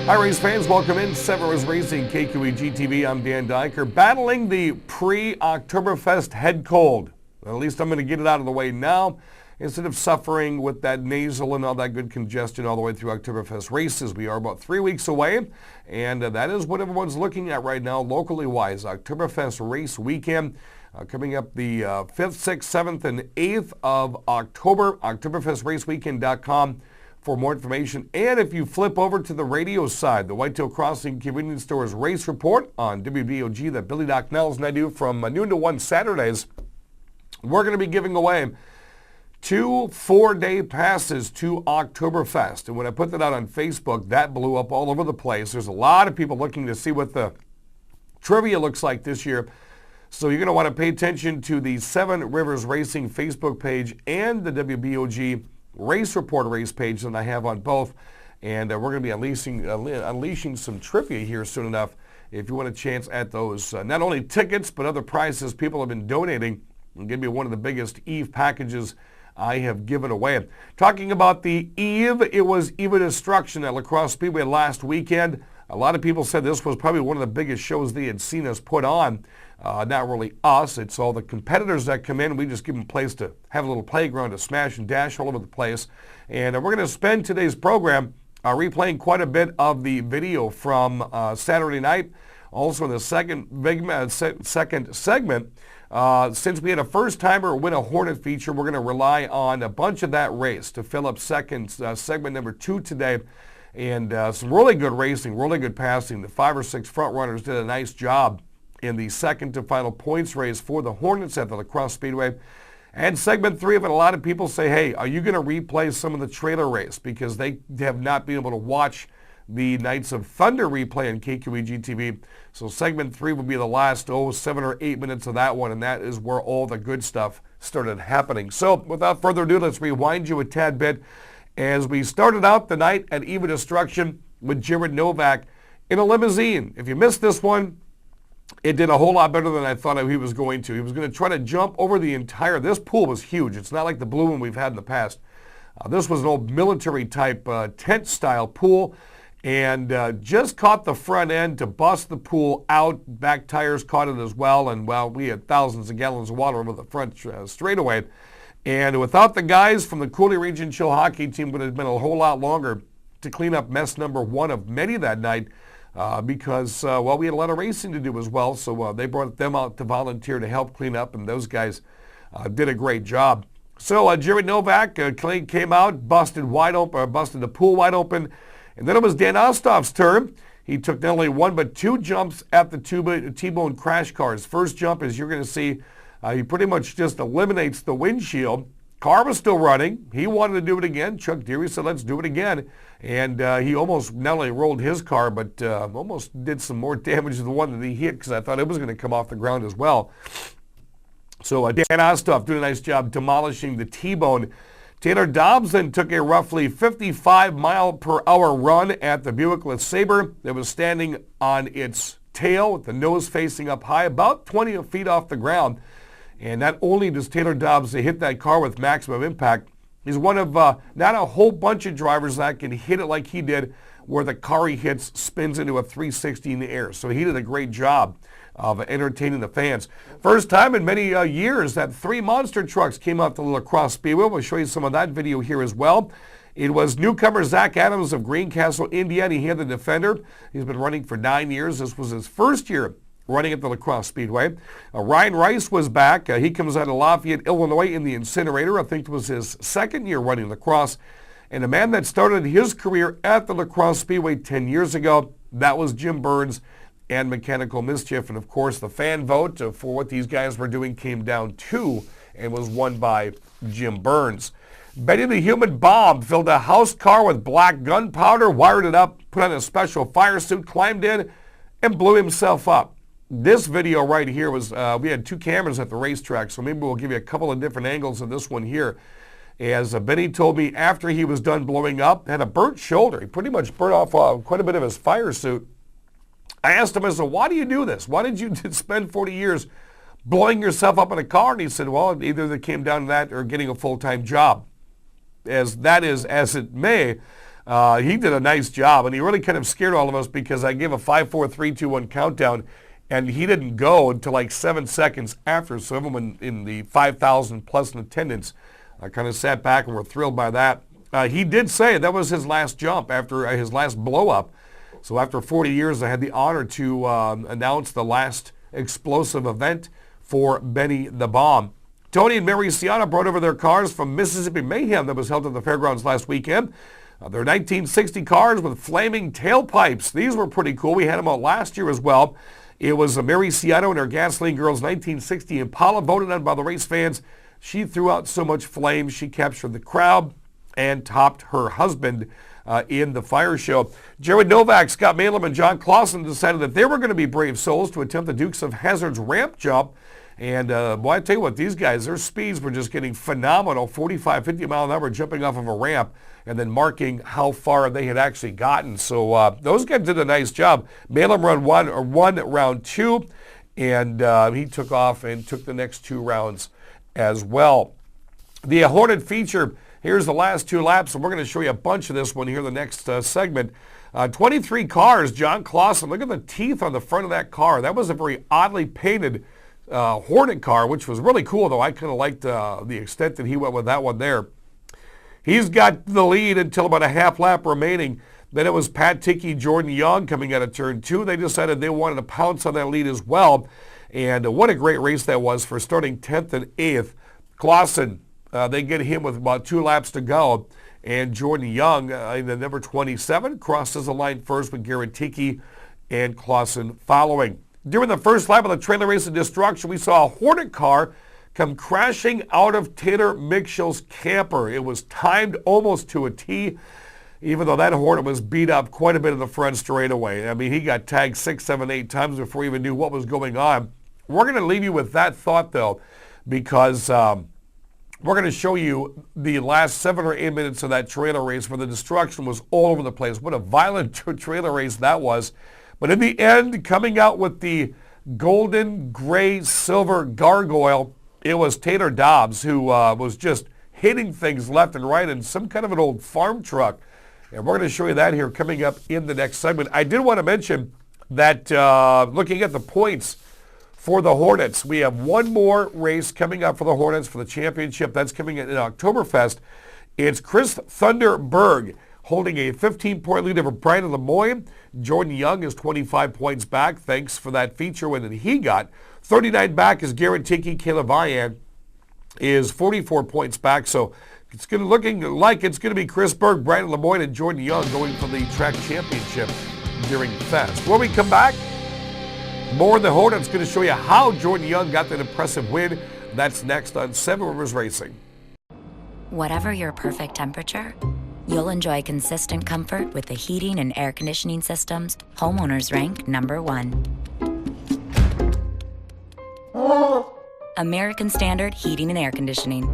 Hi, race fans. Welcome in. Seven Rivers Racing, KQEG TV. I'm Dan Dyker. Battling the pre-Oktoberfest head cold. At least I'm going to get it out of the way now instead of suffering with that nasal and all that good congestion all the way through Oktoberfest races. We are about 3 weeks away, and that is what everyone's looking at right now locally wise. Oktoberfest race weekend coming up the 5th, 6th, 7th, and 8th of October. OktoberfestRaceWeekend.com for more information. And if you flip over to the radio side, the Whitetail Crossing Convenience Store's race report on WBOG that Billy Doc Nels and I do from noon to 1 Saturdays, we're going to be giving away 2 4-day passes to Oktoberfest. And when I put that out on Facebook, that blew up all over the place. There's a lot of people looking to see what the trivia looks like this year. So you're going to want to pay attention to the Seven Rivers Racing Facebook page and the WBOG race report race page that I have on both, and we're going to be unleashing some trivia here soon enough if you want a chance at those not only tickets but other prizes people have been donating. And give me one of the biggest Eve packages I have given away. Talking about the Eve, it was Eve of Destruction at La Crosse Speedway last weekend. A lot of people said this was probably one of the biggest shows they had seen us put on. Not really us, it's all the competitors that come in. We just give them a place to have a little playground to smash and dash all over the place. And we're going to spend today's program replaying quite a bit of the video from Saturday night. Also in the second segment, since we had a first-timer win a Hornet Feature, we're going to rely on a bunch of that race to fill up segment number 2 today. And some really good racing, really good passing. The 5 or 6 front runners did a nice job in the second to final points race for the Hornets at the La Crosse Speedway. And segment 3 of it, a lot of people say, hey, are you going to replay some of the trailer race? Because they have not been able to watch the Knights of Thunder replay on KQEG TV. So segment 3 will be the last, 7 or 8 minutes of that one, and that is where all the good stuff started happening. So without further ado, let's rewind you a tad bit as we started out the night at Eve of Destruction with Jared Novak in a limousine. If you missed this one, it did a whole lot better than I thought he was going to. He was going to try to jump over the entire, this pool was huge. It's not like the blue one we've had in the past. This was an old military type tent style pool, and just caught the front end to bust the pool out. Back tires caught it as well, and well, we had thousands of gallons of water over the front straightaway. And without the guys from the Cooley Region Chill Hockey Team, would have been a whole lot longer to clean up mess number 1 of many that night. Because, well, we had a lot of racing to do as well, so they brought them out to volunteer to help clean up, and those guys did a great job. So Jared Novak came out, busted the pool wide open, and then it was Dan Osthoff's turn. He took not only 1 but 2 jumps at the T-bone crash cars. First jump, as you're going to see, he pretty much just eliminates the windshield. Car was still running. He wanted to do it again. Chuck Deary said, let's do it again. And he almost not only rolled his car, but almost did some more damage to the one that he hit, because I thought it was going to come off the ground as well. So Dan Osthoff doing a nice job demolishing the T-bone. Taylor Dobbs then took a roughly 55-mile-per-hour run at the Buick LeSabre that was standing on its tail with the nose facing up high, about 20 feet off the ground. And not only does Taylor Dobbs hit that car with maximum impact, he's one of not a whole bunch of drivers that can hit it like he did, where the car he hits spins into a 360 in the air. So he did a great job of entertaining the fans. First time in many years that 3 monster trucks came out to La Crosse Speedway. We'll show you some of that video here as well. It was newcomer Zach Adams of Greencastle, Indiana. He had the Defender. He's been running for 9 years. This was his first year running at the La Crosse Speedway. Ryan Rice was back. He comes out of Lafayette, Illinois in the Incinerator. I think it was his second year running La Crosse. And a man that started his career at the La Crosse Speedway 10 years ago, that was Jim Burns and Mechanical Mischief. And of course, the fan vote for what these guys were doing came down to and was won by Jim Burns. Betty the Human Bomb filled a house car with black gunpowder, wired it up, put on a special fire suit, climbed in, and blew himself up. This video right here was, we had 2 cameras at the racetrack, so maybe we'll give you a couple of different angles of this one here. As Benny told me after he was done blowing up, had a burnt shoulder. He pretty much burnt off quite a bit of his fire suit. I asked him, I said, why do you do this? Why did you spend 40 years blowing yourself up in a car? And he said, well, either it came down to that or getting a full-time job. As that is as it may, He did a nice job, and he really kind of scared all of us because I gave a 5, 4, 3, 2, 1 countdown, and he didn't go until like 7 seconds after. So everyone in the 5,000 plus in attendance kind of sat back and were thrilled by that. He did say that was his last jump after his last blow up. So after 40 years, I had the honor to announce the last explosive event for Benny the Bomb. Tony and Mary Ciano brought over their cars from Mississippi Mayhem that was held at the fairgrounds last weekend. Their 1960 cars with flaming tailpipes. These were pretty cool. We had them out last year as well. It was Mary Ciano and her Gasoline Girls 1960 Impala, voted on by the race fans. She threw out so much flame, she captured the crowd and topped her husband in the fire show. Jared Novak, Scott Malum, and John Clausen decided that they were going to be brave souls to attempt the Dukes of Hazzard's ramp jump. And boy, I tell you what, these guys, their speeds were just getting phenomenal, 45, 50 mile an hour jumping off of a ramp and then marking how far they had actually gotten. So those guys did a nice job. Malum won round 2, and he took off and took the next 2 rounds as well. The Hornet Feature, here's the last 2 laps, and we're going to show you a bunch of this one here in the next segment. 23 cars, John Clausen. Look at the teeth on the front of that car. That was a very oddly painted Hornet car, which was really cool, though. I kind of liked the extent that he went with that one there. He's got the lead until about a half lap remaining. Then it was Pat Tickey, Jordan Young coming out of turn 2. They decided they wanted to pounce on that lead as well. And what a great race that was for starting 10th and 8th. Clausen, they get him with about 2 laps to go. And Jordan Young, in the number 27, crosses the line first with Garrett Tickey and Clausen following. During the first lap of the trailer race of destruction, we saw a Hornet car come crashing out of Taylor Mitchell's camper. It was timed almost to a T, even though that Hornet was beat up quite a bit in the front straightaway. I mean, he got tagged 6, 7, 8 times before he even knew what was going on. We're going to leave you with that thought, though, because we're going to show you the last 7 or 8 minutes of that trailer race where the destruction was all over the place. What a violent trailer race that was. But in the end, coming out with the golden, gray, silver gargoyle, it was Taylor Dobbs who was just hitting things left and right in some kind of an old farm truck. And we're going to show you that here coming up in the next segment. I did want to mention that looking at the points for the Hornets, we have one more race coming up for the Hornets for the championship. That's coming in Oktoberfest. It's Chris Thunderberg holding a 15-point lead over Brian Lemoyne. Jordan Young is 25 points back. Thanks for that feature win that he got. 39 back is Garrett Tickey. Caleb Vian is 44 points back. So it's looking like it's going to be Chris Berg, Brian Lemoyne, and Jordan Young going for the track championship during Fest. When we come back, more in the Hornets going to show you how Jordan Young got that impressive win. That's next on Seven Rivers Racing. Whatever your perfect temperature, you'll enjoy consistent comfort with the heating and air conditioning systems homeowners rank #1. American Standard Heating and Air Conditioning.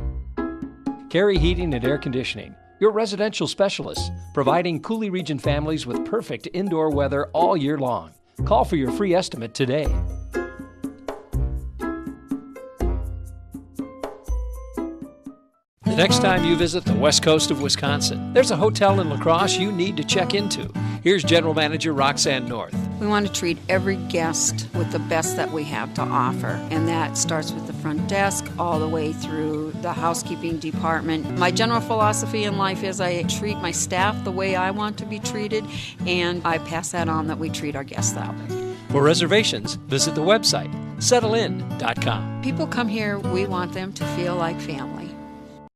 Carey Heating and Air Conditioning, your residential specialists, providing Cooley Region families with perfect indoor weather all year long. Call for your free estimate today. The next time you visit the west coast of Wisconsin, there's a hotel in La Crosse you need to check into. Here's General Manager Roxanne North. We want to treat every guest with the best that we have to offer, and that starts with the front desk all the way through the housekeeping department. My general philosophy in life is I treat my staff the way I want to be treated, and I pass that on that we treat our guests that way. For reservations, visit the website, settlein.com. People come here, we want them to feel like family.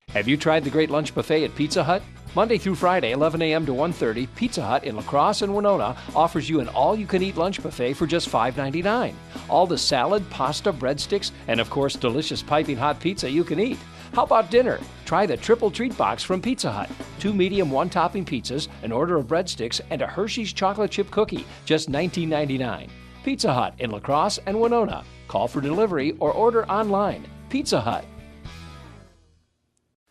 Have you tried the great lunch buffet at Pizza Hut? Monday through Friday, 11 a.m. to 1:30, Pizza Hut in La Crosse and Winona offers you an all-you-can-eat lunch buffet for just $5.99. All the salad, pasta, breadsticks, and of course, delicious piping hot pizza you can eat. How about dinner? Try the triple treat box from Pizza Hut. 2 medium, 1-topping pizzas, an order of breadsticks, and a Hershey's chocolate chip cookie, just $19.99. Pizza Hut in La Crosse and Winona. Call for delivery or order online. Pizza Hut.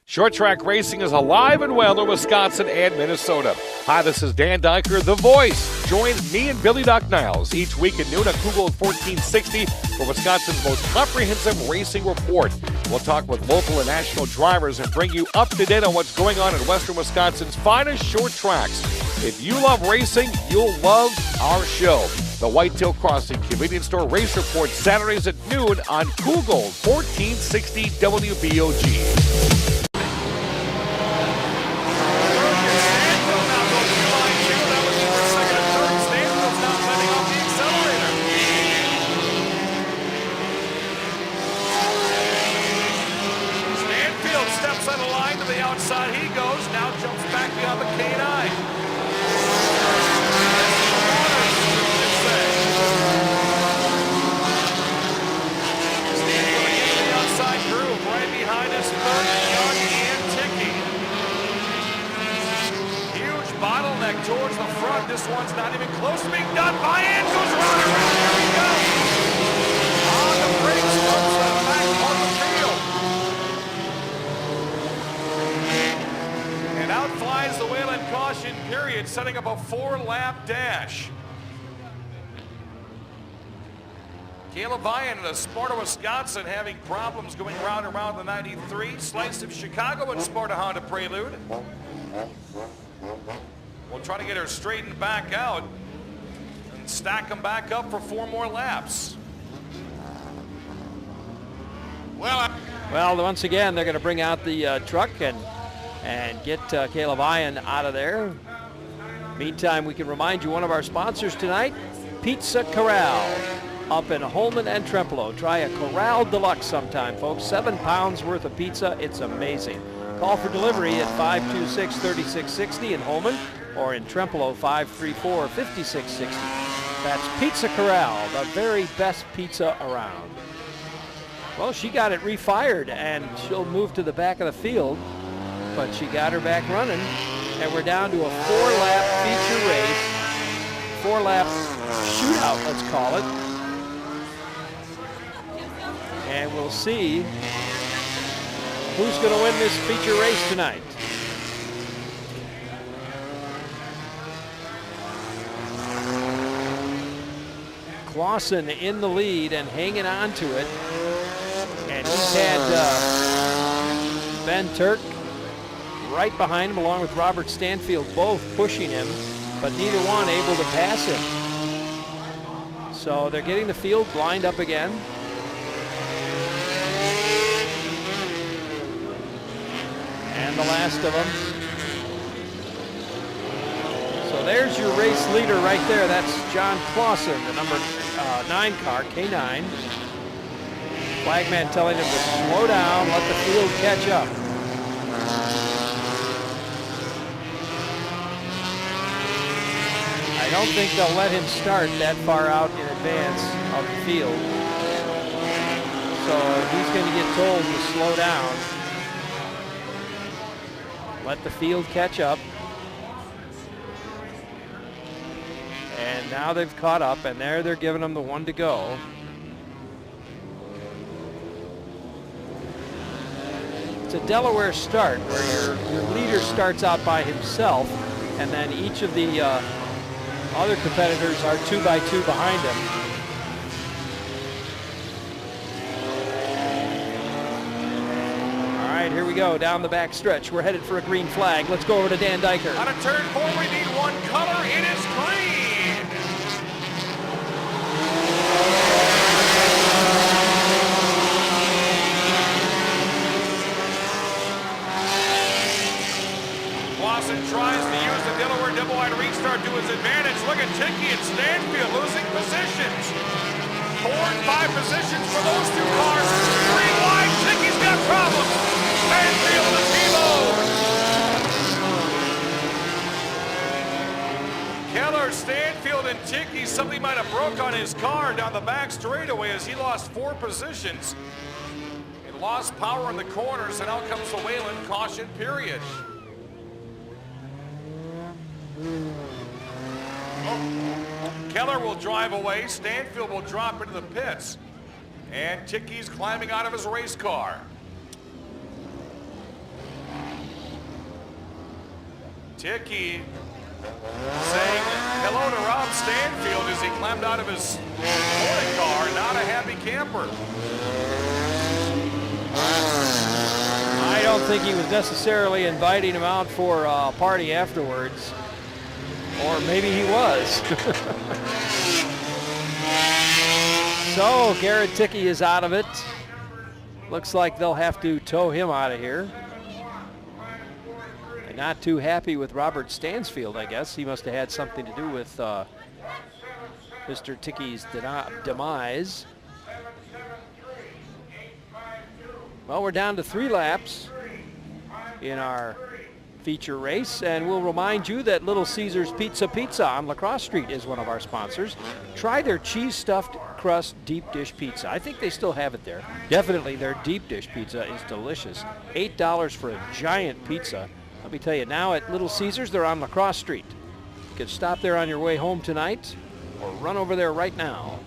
Short track racing is alive and well in Wisconsin and Minnesota. Hi, this is Dan Dyker, The Voice. Join me and Billy Doc Niles each week at noon on Google 1460 for Wisconsin's most comprehensive racing report. We'll talk with local and national drivers and bring you up to date on what's going on in western Wisconsin's finest short tracks. If you love racing, you'll love our show. The Whitetail Crossing Convenience Store Race Report, Saturdays at noon on Cool Gold, 1460 WBOG. Steps on the line to the outside he goes, now jumps back beyond the K9. Stanfield again to the outside groove, right behind us, Young and Ticky. Huge bottleneck towards the front. This one's not even close to being done. Bayern goes round and round. There we go. On the brakes, comes the back on the field. And out flies the Wayland caution period, setting up a 4-lap dash. Caleb Bayern in the Sparta, Wisconsin, having problems going round and round the 93. Slice of Chicago and Sparta Honda Prelude. We'll try to get her straightened back out and stack them back up for 4 more laps. Well, once again, they're going to bring out the truck and get Caleb Ian out of there. Meantime, we can remind you one of our sponsors tonight, Pizza Corral, up in Holman and Trempealeau. Try a Corral Deluxe sometime, folks. 7 pounds worth of pizza. It's amazing. Call for delivery at 526-3660 in Holman or in Trempealeau 534-5660. That's Pizza Corral, the very best pizza around. Well, she got it refired and she'll move to the back of the field, but she got her back running, and we're down to a 4-lap feature race, 4-lap shootout, let's call it. And we'll see who's going to win this feature race tonight. Clausen in the lead and hanging on to it. And he's had Ben Turk right behind him along with Robert Stanfield, both pushing him, but neither one able to pass him. So they're getting the field lined up again. And the last of them. So there's your race leader right there. That's John Clausen, the number 9 car, K9. Flagman telling him to slow down, let the field catch up. I don't think they'll let him start that far out in advance of the field. So he's going to get told to slow down. Let the field catch up. And now they've caught up, and there they're giving him the 1 to go. It's a Delaware start where your leader starts out by himself, and then each of the other competitors are 2 by 2 behind him. All right, here we go down the back stretch. We're headed for a green flag. Let's go over to Dan Diker. On a turn 4, we need one color. It is green. Clausen tries to use the Delaware double-wide restart to his advantage. Look at Ticky and Stanfield losing positions. 4 and 5 positions for those 2 cars. 3 wide. Ticky's got problems. Stanfield the T-mode. Keller, Stanfield, and Ticky, something might have broke on his car down the back straightaway as he lost 4 positions. It lost power in the corners, and out comes the Wayland caution period. Keller will drive away. Stanfield will drop into the pits. And Ticky's climbing out of his race car. Ticky saying hello to Rob Stanfield as he climbed out of his Hornet car. Not a happy camper. think he was necessarily inviting him out for a party afterwards. Or maybe he was. So Garrett Ticky is out of it. Looks like they'll have to tow him out of here. They're not too happy with Robert Stansfield, I guess. He must have had something to do with Mr. Ticky's demise. Well, we're down to 3 laps in our feature race, and we'll remind you that Little Caesars Pizza on La Crosse Street is one of our sponsors. Try their cheese stuffed crust deep dish pizza. I think they still have it there. Definitely their deep dish pizza is delicious. $8 for a giant pizza. Let me tell you, now at Little Caesars, they're on La Crosse Street. You can stop there on your way home tonight or run over there right now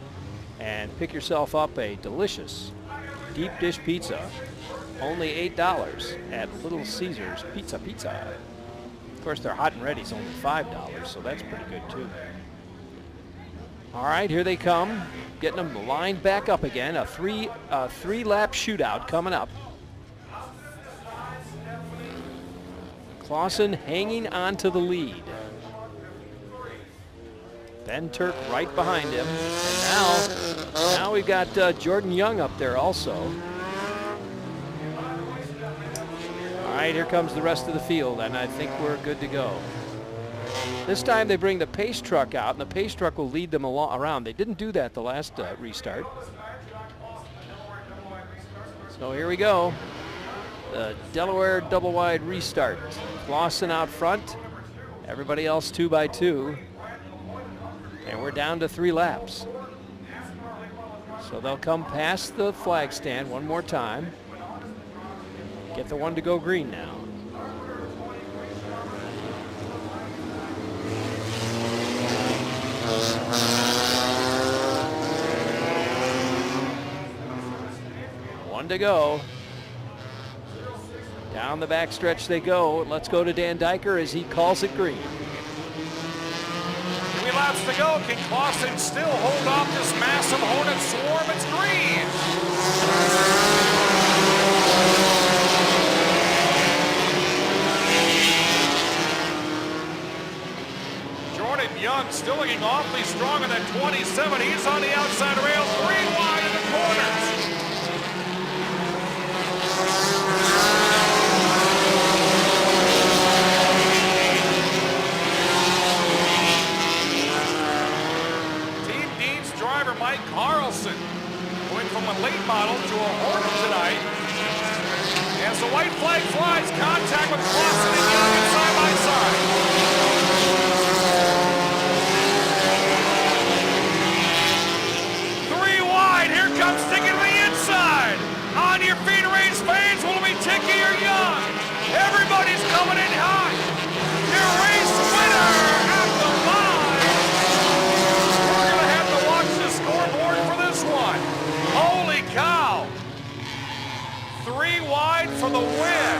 and pick yourself up a delicious deep dish pizza. Only $8 at Little Caesars Pizza. Of course, their hot and ready is only $5, so that's pretty good too. All right, here they come, getting them lined back up again. A three-lap shootout coming up. Clausen hanging on to the lead. Ben Turk right behind him. And now we've got Jordan Young up there also. All right, here comes the rest of the field, and I think we're good to go. This time they bring the pace truck out, and the pace truck will lead them around. They didn't do that the last restart. So here we go. The Delaware double wide restart. Clausen out front. Everybody else 2 by 2. And we're down to 3 laps. So they'll come past the flag stand one more time. Get the one to go green now. One to go. Down the backstretch they go. Let's go to Dan Diker as he calls it green. 3 laps to go. Can Clausen still hold off this massive Hornet swarm? It's green. Jordan Young still looking awfully strong in that 27. He's on the outside rail, 3 wide in the corners. Team Dean's driver Mike Carlson going from a late model to a Hornet tonight. As the white flag flies, contact with Clausen and Young side by side. Here comes Ticky to the inside. On your feet, raised fans. Will it be Ticky or Young? Everybody's coming in hot. Your race winner at the line. We're going to have to watch the scoreboard for this one. Holy cow. 3 wide for the win.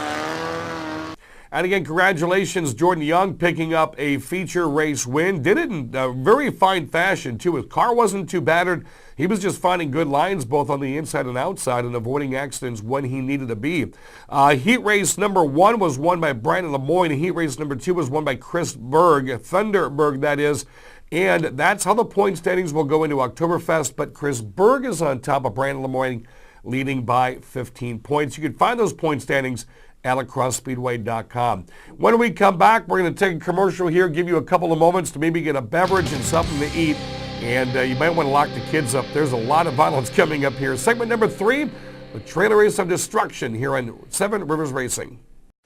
And again, congratulations, Jordan Young picking up a feature race win. Did it in a very fine fashion, too. His car wasn't too battered. He was just finding good lines both on the inside and outside and avoiding accidents when he needed to be. Heat race number 1 was won by Brandon Lemoyne. Heat race number 2 was won by Chris Berg, Thunderberg that is. And that's how the point standings will go into Oktoberfest. But Chris Berg is on top of Brandon Lemoyne, leading by 15 points. You can find those point standings at lacrossespeedway.com. When we come back, we're going to take a commercial here, give you a couple of moments to maybe get a beverage and something to eat. And you might want to lock the kids up. There's a lot of violence coming up here. Segment number 3, the Trailer Race of Destruction here on 7 Rivers Racing.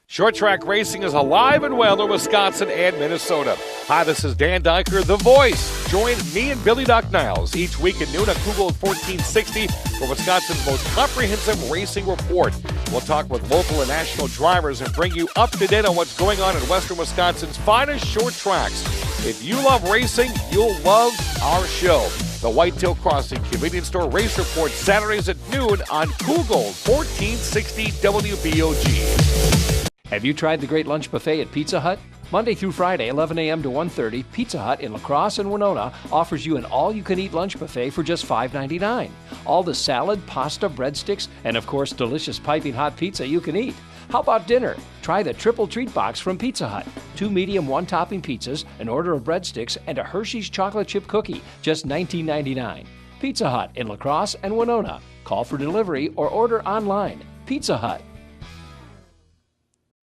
Short track racing is alive and well in Wisconsin and Minnesota. Hi, this is Dan Diker, The Voice. Join me and Billy Doc Niles each week at noon on Kugel at 1460 for Wisconsin's most comprehensive racing report. We'll talk with local and national drivers and bring you up to date on what's going on in western Wisconsin's finest short tracks. If you love racing, you'll love our show. The Whitetail Crossing Convenience Store Race Report, Saturdays at noon on Kugel 1460 WBOG. Have you tried the great lunch buffet at Pizza Hut? Monday through Friday, 11 a.m. to 1:30, Pizza Hut in La Crosse and Winona offers you an all-you-can-eat lunch buffet for just $5.99. All the salad, pasta, breadsticks, and of course delicious piping hot pizza you can eat. How about dinner? Try the triple treat box from Pizza Hut. 2 medium one-topping pizzas, an order of breadsticks, and a Hershey's chocolate chip cookie, just $19.99. Pizza Hut in La Crosse and Winona. Call for delivery or order online. Pizza Hut.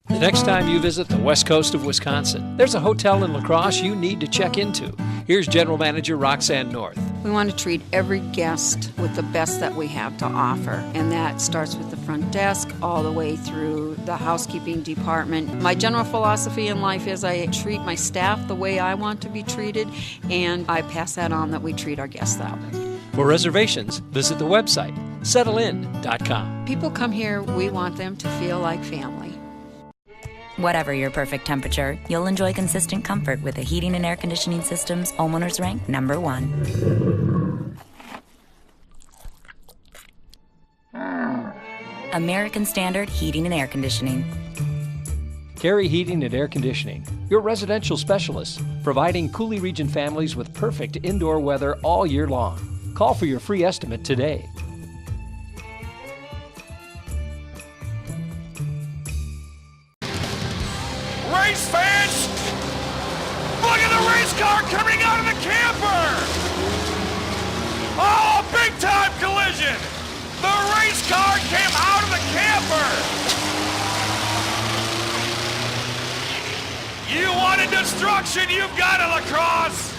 The next time you visit the west coast of Wisconsin, there's a hotel in La Crosse you need to check into. Here's General Manager Roxanne North. We want to treat every guest with the best that we have to offer, and that starts with the front desk all the way through the housekeeping department. My general philosophy in life is I treat my staff the way I want to be treated, and I pass that on that we treat our guests that way. For reservations, visit the website, settlein.com. People come here, we want them to feel like family. Whatever your perfect temperature, you'll enjoy consistent comfort with the heating and air conditioning systems homeowners rank #1. American Standard Heating and Air Conditioning. Carey Heating and Air Conditioning, your residential specialists, providing Coulee Region families with perfect indoor weather all year long. Call for your free estimate today. Race fans, look at the race car coming out of the camper! Oh, big time collision! The race car came out of the camper! You wanted destruction, you've got it, La Crosse!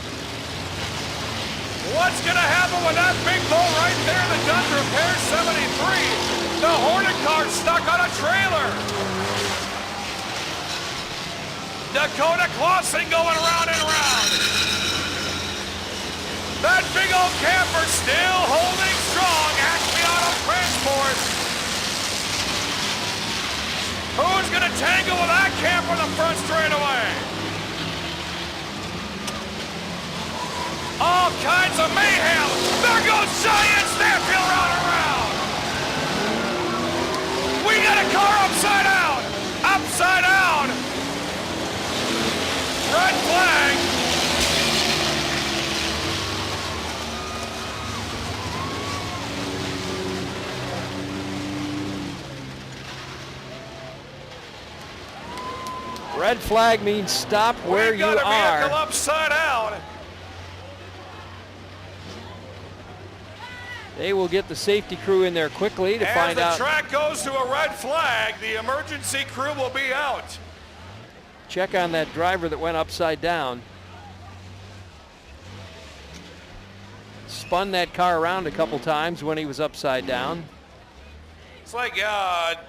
What's gonna happen with that big bull right there that does repair 73? The Hornet car's stuck on a trailer! Dakota Clausen going round and round. That big old camper still holding strong. Acme Auto Transport. Who's going to tangle with that camper in the front straightaway? All kinds of mayhem. There goes Giant Snapfield round and round. We got a car upside down. Upside down. Red flag. Red flag means stop where you We've got a vehicle are. upside down. They will get the safety crew in there quickly to find out. As the track goes to a red flag, the emergency crew will be out. Check on that driver that went upside down. Spun that car around a couple times when he was upside down. It's like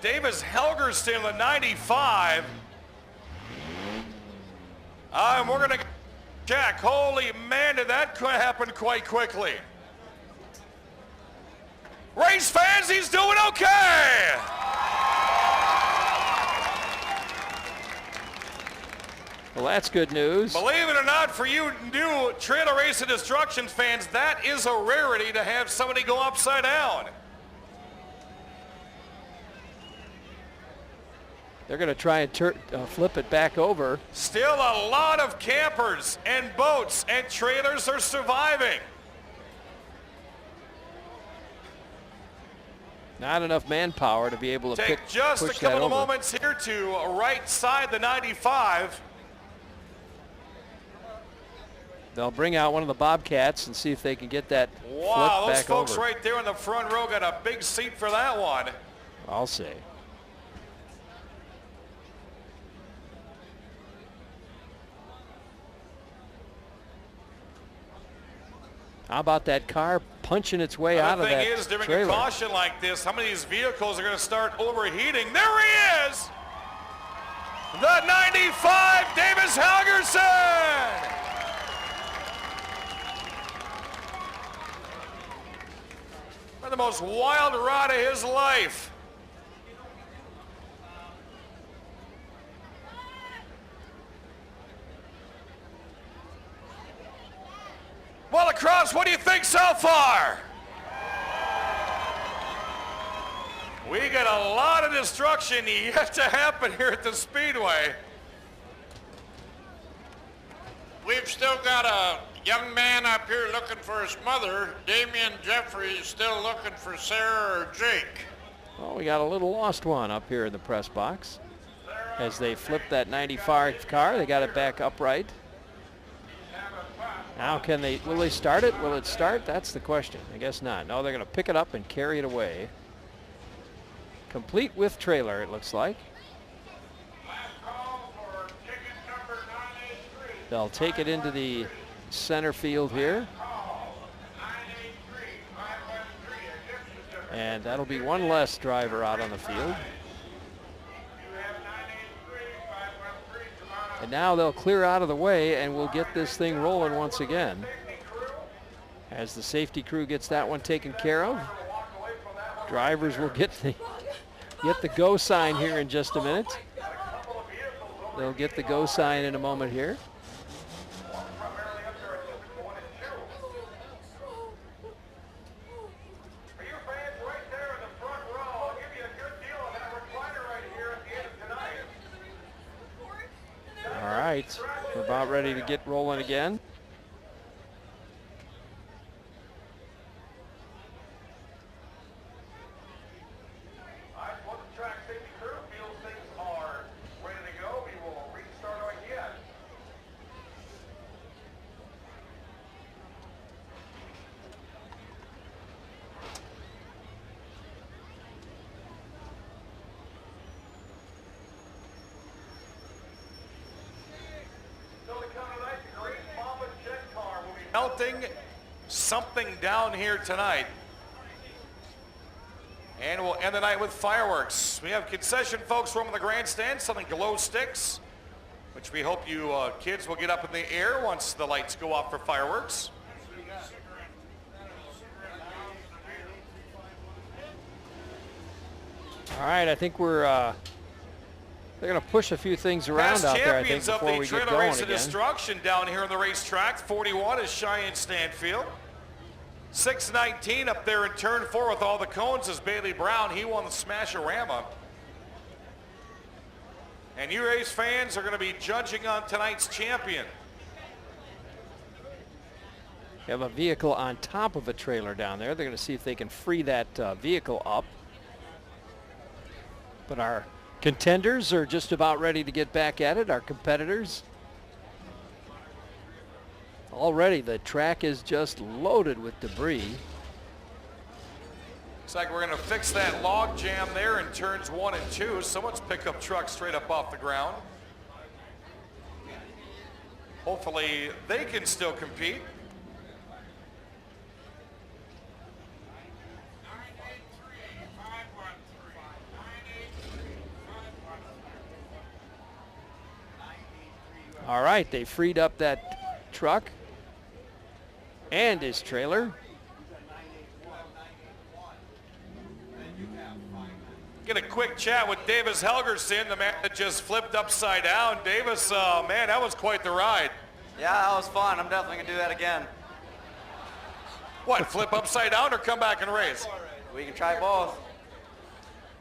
Davis Helgerson, the 95. We're going to check. Holy man, did that happen quite quickly. Race fans, he's doing okay. Well, that's good news. Believe it or not, for you new trailer race and destruction fans, that is a rarity to have somebody go upside down. They're going to try and flip it back over. Still a lot of campers and boats and trailers are surviving. Not enough manpower to be able to Take just a push couple that of over. moments here to right side the 95. They'll bring out one of the Bobcats and see if they can get that Wow, flipped those back folks over. right there in the front row got a big seat for that one. I'll say. How about that car punching its way out of that The thing is, during trailer? a caution like this, how many of these vehicles are going to start overheating? There he is! The 95, Davis Helgerson! The most wild ride of his life. Well, La Crosse, what do you think so far? We got a lot of destruction yet to happen here at the Speedway. We've still got a young man up here looking for his mother. Damian Jeffrey is still looking for Sarah or Jake. Well, we got a little lost one up here in the press box. As they flip that 95 car, they got it back upright. Now will they start it? Will it start? That's the question. I guess not. No, they're going to pick it up and carry it away. Complete with trailer, it looks like. They'll take it into the center field here. And that'll be one less driver out on the field. And now they'll clear out of the way and we'll get this thing rolling once again. As the safety crew gets that one taken care of. Drivers will get the go sign here in just a minute. They'll get the go sign in a moment here. All right, we're about ready to get rolling again. Melting something down here tonight. And we'll end the night with fireworks. We have concession folks roaming the grandstand selling glow sticks, which we hope you kids will get up in the air once the lights go off for fireworks. All right, I think they're going to push a few things around out there, I think, before we get going Race of again. Destruction down here on the racetrack. 41 is Cheyenne Stanfield. 619 up there in turn 4 with all the cones is Bailey Brown. He won the Smash-A-Rama. And you race fans are going to be judging on tonight's champion. You have a vehicle on top of a trailer down there. They're going to see if they can free that vehicle up. But our contenders are just about ready to get back at it, our competitors. Already the track is just loaded with debris. Looks like we're going to fix that log jam there in turns 1 and 2. Someone's pickup truck straight up off the ground. Hopefully they can still compete. All right, they freed up that truck and his trailer. Get a quick chat with Davis Helgerson, the man that just flipped upside down. Davis, man, that was quite the ride. Yeah, that was fun. I'm definitely going to do that again. What, flip upside down or come back and race? We can try both.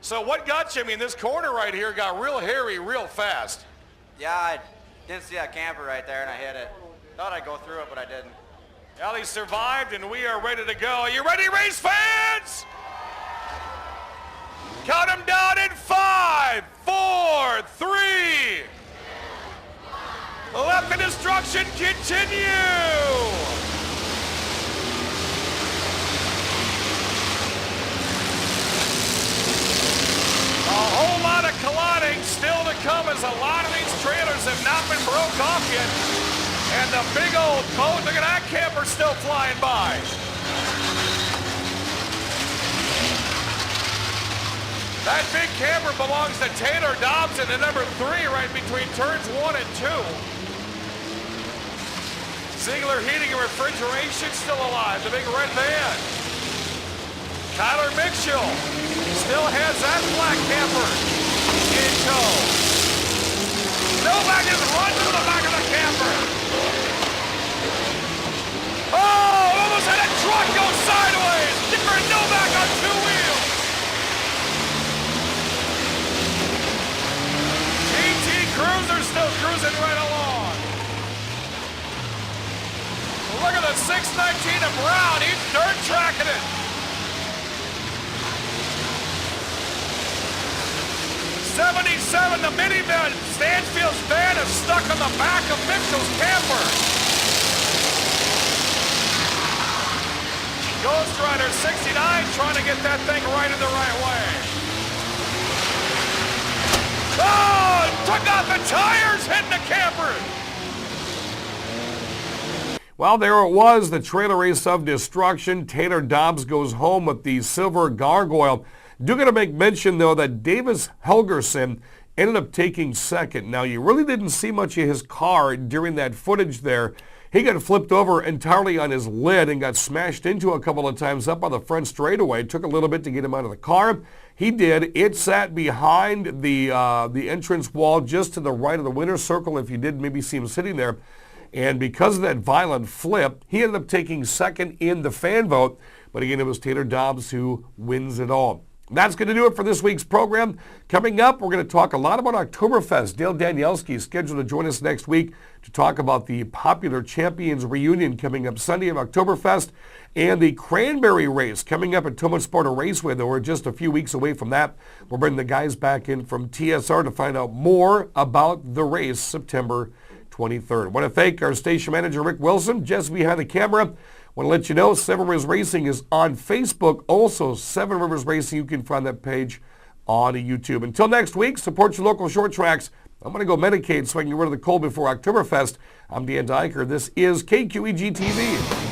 So what got you? I mean, this corner right here got real hairy real fast. Yeah, I didn't see that camper right there, and I hit it. Thought I'd go through it, but I didn't. Well, he survived, and we are ready to go. Are you ready, race fans? Count them down in 5, 4, 3. Let the destruction continue. A whole lot of colliding still to come as a lot of these trailers have not been broke off yet. And the big old boat, look at that camper still flying by. That big camper belongs to Taylor Dobson at number 3 right between turns 1 and 2. Ziegler Heating and Refrigeration still alive, the big red van. Tyler Mitchell still has that black camper in tow. Novak is running to the back of the camper. Oh, almost had a truck go sideways. Darren Novak on 2 wheels. GT Cruiser still cruising right along. Look at the 619 of Brown. He's dirt tracking it. 7, the minivan, Stanfield's van is stuck on the back of Mitchell's camper. Ghost Rider 69 trying to get that thing right in the right way. Oh, took out the tires, hitting the camper. Well, there it was, the trailer race of destruction. Taylor Dobbs goes home with the silver gargoyle. Do got to make mention, though, that Davis Helgerson ended up taking second. Now, you really didn't see much of his car during that footage there. He got flipped over entirely on his lid and got smashed into a couple of times up on the front straightaway. It took a little bit to get him out of the car. He did. It sat behind the entrance wall just to the right of the winner's circle, if you did maybe see him sitting there. And because of that violent flip, he ended up taking second in the fan vote. But again, it was Taylor Dobbs who wins it all. That's going to do it for this week's program. Coming up, we're going to talk a lot about Oktoberfest. Dale Danielski is scheduled to join us next week to talk about the popular Champions Reunion coming up Sunday of Oktoberfest and the Cranberry Race coming up at Thomas Sparta Raceway, though we're just a few weeks away from that. We'll bring the guys back in from TSR to find out more about the race September 23rd. I want to thank our station manager, Rick Wilson, just behind the camera. I want to let you know Seven Rivers Racing is on Facebook. Also, Seven Rivers Racing, you can find that page on YouTube. Until next week, support your local short tracks. I'm going to go medicate so I can get rid of the cold before Oktoberfest. I'm Dan Diker. This is KQEG TV.